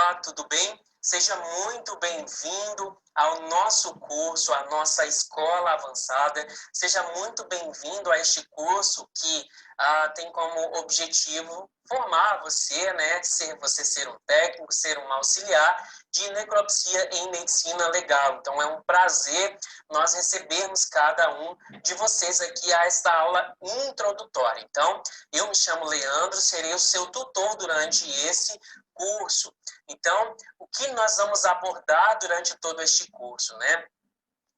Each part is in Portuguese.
Olá, tudo bem? Seja muito bem-vindo ao nosso curso, à nossa escola avançada. Seja muito bem-vindo a este curso que tem como objetivo formar você, né? Você ser um técnico, ser um auxiliar de necropsia em medicina legal. Então, é um prazer nós recebermos cada um de vocês aqui a esta aula introdutória. Então, eu me chamo Leandro, serei o seu tutor durante esse curso. Então, o que nós vamos abordar durante todo este curso, né?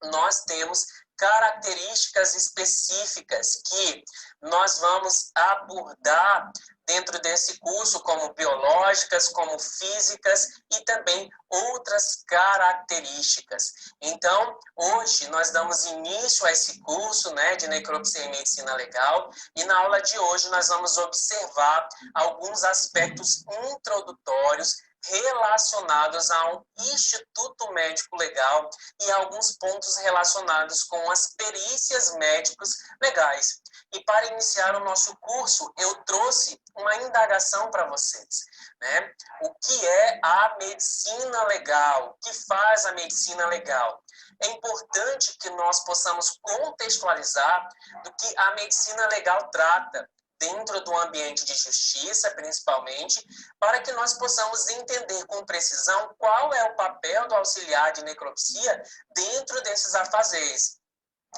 Nós temos características específicas que nós vamos abordar dentro desse curso, como biológicas, como físicas e também outras características. Então, hoje nós damos início a esse curso, né, de necropsia e medicina legal, e na aula de hoje nós vamos observar alguns aspectos introdutórios relacionados ao Instituto Médico Legal e alguns pontos relacionados com as perícias médicos legais. E para iniciar o nosso curso, eu trouxe uma indagação para vocês, né? O que é a medicina legal? O que faz a medicina legal? É importante que nós possamos contextualizar do que a medicina legal trata, dentro do ambiente de justiça, principalmente, para que nós possamos entender com precisão qual é o papel do auxiliar de necropsia dentro desses afazeres.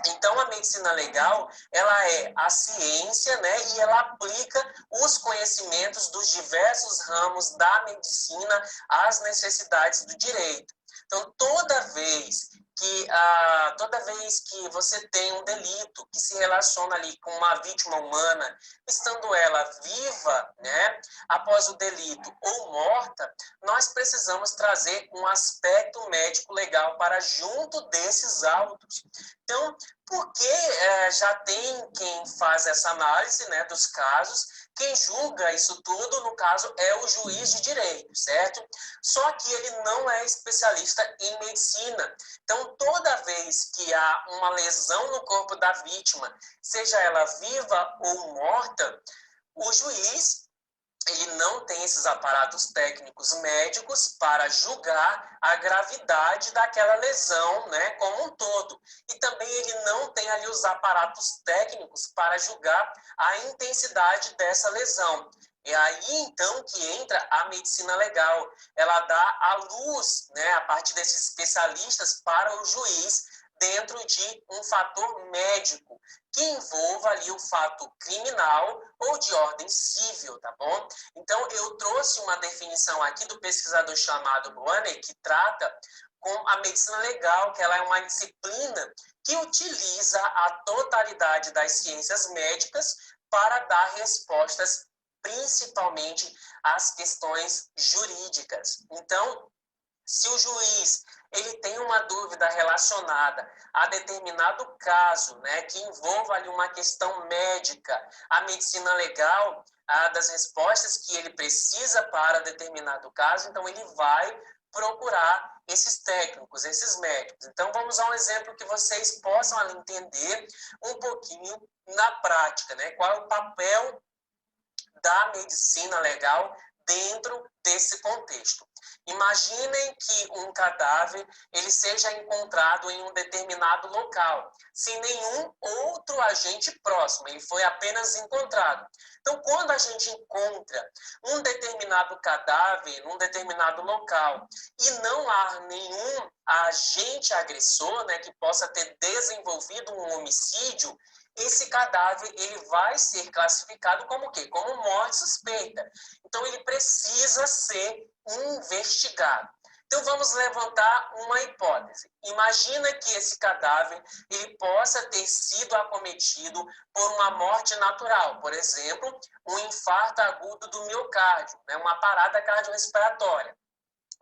Então, a medicina legal, ela é a ciência, né, e ela aplica os conhecimentos dos diversos ramos da medicina às necessidades do direito. Então, toda vez que você tem um delito que se relaciona ali com uma vítima humana, estando ela viva, né, após o delito ou morta, nós precisamos trazer um aspecto médico legal para junto desses autos. Então, porque já tem quem faz essa análise, né, dos casos, quem julga isso tudo, no caso, é o juiz de direito, certo? Só que ele não é especialista em medicina. Então, toda vez que há uma lesão no corpo da vítima, seja ela viva ou morta, o juiz ele não tem esses aparatos técnicos médicos para julgar a gravidade daquela lesão, né, como um todo. E também ele não tem ali os aparatos técnicos para julgar a intensidade dessa lesão. É aí, então, que entra a medicina legal. Ela dá a luz, né, a partir desses especialistas, para o juiz dentro de um fator médico que envolva ali o fato criminal ou de ordem civil, tá bom? Então, eu trouxe uma definição aqui do pesquisador chamado Bonner, que trata com a medicina legal, que ela é uma disciplina que utiliza a totalidade das ciências médicas para dar respostas principalmente às questões jurídicas. Então, se o juiz ele tem uma dúvida relacionada a determinado caso, né, que envolva ali uma questão médica, a medicina legal, das respostas que ele precisa para determinado caso, então ele vai procurar esses técnicos, esses médicos. Então, vamos a um exemplo que vocês possam entender um pouquinho na prática, né? Qual é o papel da medicina legal dentro desse contexto. Imaginem que um cadáver ele seja encontrado em um determinado local, sem nenhum outro agente próximo, ele foi apenas encontrado. Então, quando a gente encontra um determinado cadáver num determinado local e não há nenhum agente agressor, né, que possa ter desenvolvido um homicídio, esse cadáver ele vai ser classificado como o quê? Como morte suspeita. Então, ele precisa ser investigado. Então, vamos levantar uma hipótese. Imagina que esse cadáver ele possa ter sido acometido por uma morte natural, por exemplo, um infarto agudo do miocárdio, né? Uma parada cardiorrespiratória.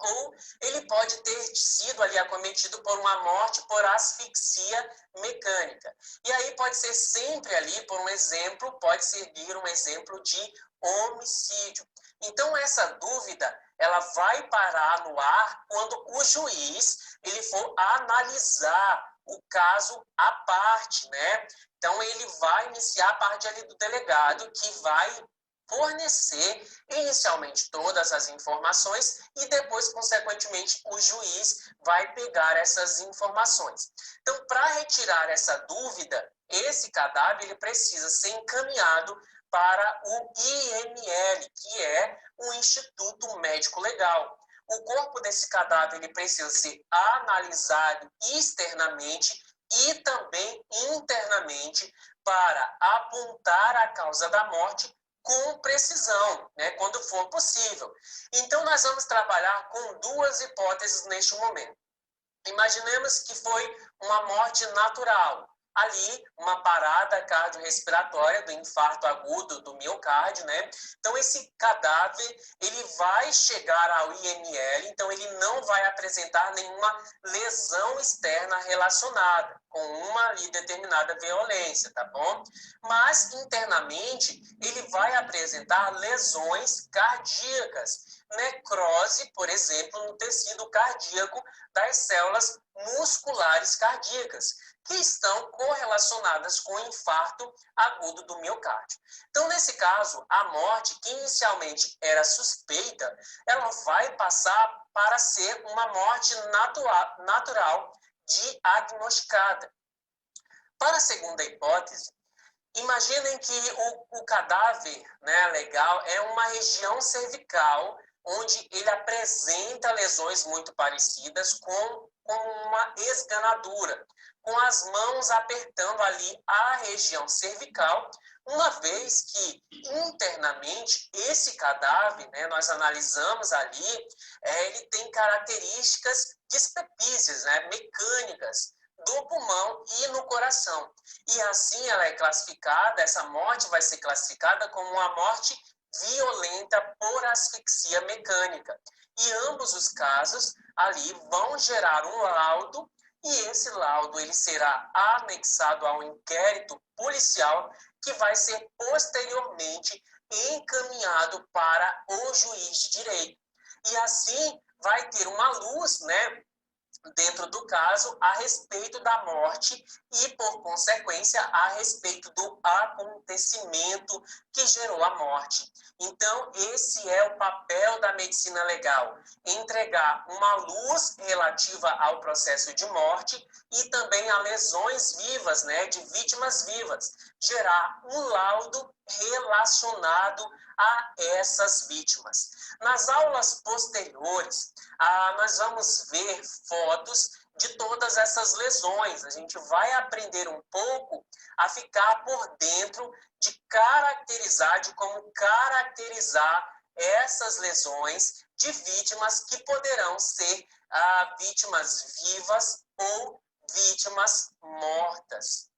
Ou ele pode ter sido ali acometido por uma morte por asfixia mecânica. E aí pode ser sempre ali, por um exemplo, pode servir um exemplo de homicídio. Então, essa dúvida, ela vai parar no ar quando o juiz ele for analisar o caso à parte, né? Então, ele vai iniciar a parte ali do delegado, que vai fornecer inicialmente todas as informações e depois, consequentemente, o juiz vai pegar essas informações. Então, para retirar essa dúvida, esse cadáver ele precisa ser encaminhado para o IML, que é o Instituto Médico Legal. O corpo desse cadáver ele precisa ser analisado externamente e também internamente para apontar a causa da morte com precisão, né, quando for possível. Então, nós vamos trabalhar com duas hipóteses neste momento. Imaginemos que foi uma morte natural. Ali, uma parada cardiorrespiratória do infarto agudo do miocárdio, né? Então, esse cadáver, ele vai chegar ao IML, então ele não vai apresentar nenhuma lesão externa relacionada com uma ali determinada violência, tá bom? Mas, internamente, ele vai apresentar lesões cardíacas, necrose, por exemplo, no tecido cardíaco das células musculares cardíacas, que estão correlacionadas com o infarto agudo do miocárdio. Então, nesse caso, a morte, que inicialmente era suspeita, ela vai passar para ser uma morte natural diagnosticada. Para a segunda hipótese, imaginem que o cadáver, né, legal é uma região cervical onde ele apresenta lesões muito parecidas com uma esganadura, com as mãos apertando ali a região cervical, uma vez que internamente esse cadáver, né, nós analisamos ali, ele tem características dispepícias, né, mecânicas, do pulmão e no coração. E assim ela é classificada, essa morte vai ser classificada como uma morte violenta por asfixia mecânica. E ambos os casos ali vão gerar um laudo e esse laudo ele será anexado ao inquérito policial que vai ser posteriormente encaminhado para o juiz de direito. E assim vai ter uma luz, né, dentro do caso, a respeito da morte e, por consequência, a respeito do acontecimento que gerou a morte. Então, esse é o papel da medicina legal, entregar uma luz relativa ao processo de morte e também a lesões vivas, né, de vítimas vivas, gerar um laudo relacionado a essas vítimas. Nas aulas posteriores, nós vamos ver fotos de todas essas lesões. A gente vai aprender um pouco a ficar por dentro de caracterizar, de como caracterizar essas lesões de vítimas que poderão ser vítimas vivas ou vítimas mortas.